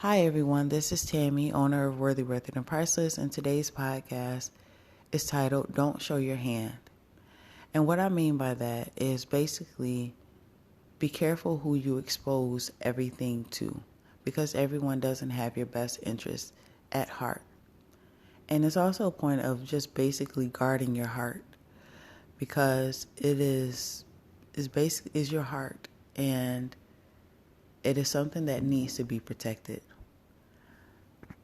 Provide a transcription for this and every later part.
Hi everyone, this is Tammy, owner of Worthyworthitpriceless, and today's podcast is titled Don't Show Your Hand. And what I mean by that is basically be careful who you expose everything to, because everyone doesn't have your best interest at heart. And it's also a point of just basically guarding your heart, because it is your heart, and it is something that needs to be protected.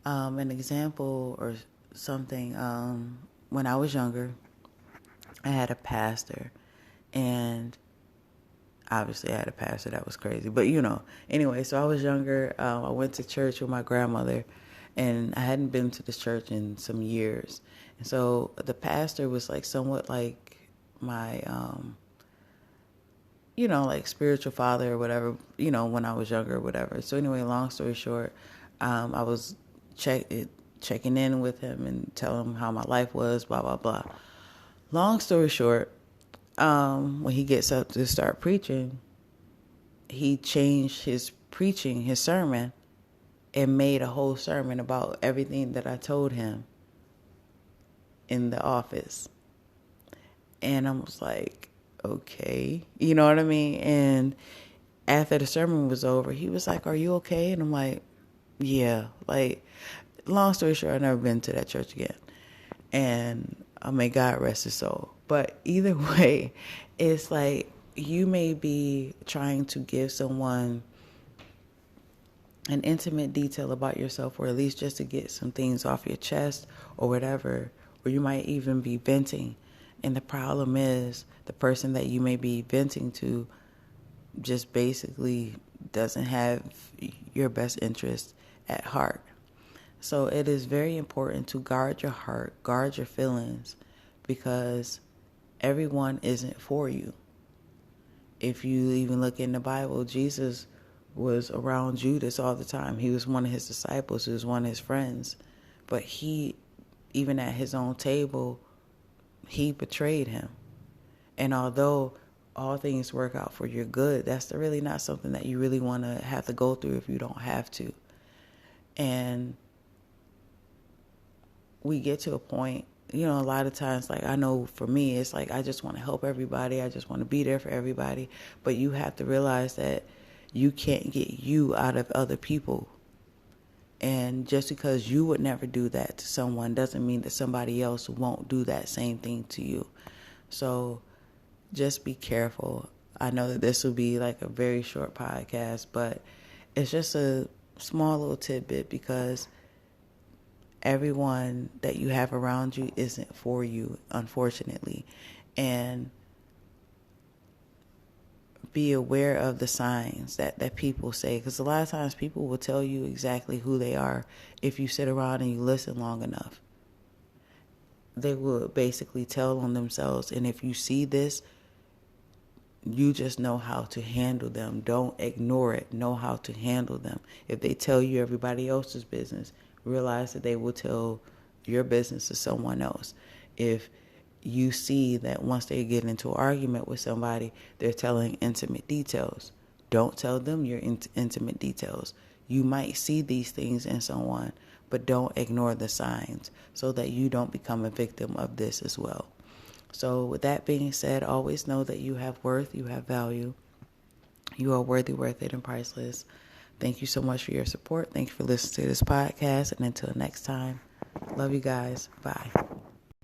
An example or something, when I was younger, I had a pastor, and obviously I had a pastor that was crazy, but anyway, so I was younger, I went to church with my grandmother, and I hadn't been to this church in some years, and so the pastor was like somewhat like my, like spiritual father or whatever, when I was younger or whatever. So anyway, long story short, I was checking in with him and telling him how my life was, blah, blah, blah. Long story short, when he gets up to start preaching, he changed his preaching, his sermon, and made a whole sermon about everything that I told him in the office. And I was like, okay, you know what I mean? And after the sermon was over, he was like, "Are you okay?" And I'm like, yeah, like, long story short, I've never been to that church again. And may God rest his soul. But either way, it's like you may be trying to give someone an intimate detail about yourself, or at least just to get some things off your chest or whatever, or you might even be venting. And the problem is the person that you may be venting to just basically doesn't have your best interest at heart. So it is very important to guard your heart, guard your feelings, because everyone isn't for you. If you even look in the Bible, Jesus was around Judas all the time. He was one of his disciples. He was one of his friends. But he, even at his own table, he betrayed him. And although all things work out for your good, that's really not something that you really want to have to go through if you don't have to. And we get to a point, a lot of times, like I know for me, it's like I just want to help everybody. I just want to be there for everybody. But you have to realize that you can't get you out of other people. And just because you would never do that to someone doesn't mean that somebody else won't do that same thing to you. So just be careful. I know that this will be like a very short podcast, but it's just a small little tidbit, because everyone that you have around you isn't for you, unfortunately. And be aware of the signs that people say, because a lot of times people will tell you exactly who they are if you sit around and you listen long enough. They will basically tell on themselves, and if you see this, you just know how to handle them. Don't ignore it. Know how to handle them. If they tell you everybody else's business, realize that they will tell your business to someone else. If you see that once they get into an argument with somebody, they're telling intimate details, don't tell them your intimate details. You might see these things in someone, but don't ignore the signs so that you don't become a victim of this as well. So with that being said, always know that you have worth, you have value. You are worthy, worth it, and priceless. Thank you so much for your support. Thank you for listening to this podcast. And until next time, love you guys. Bye.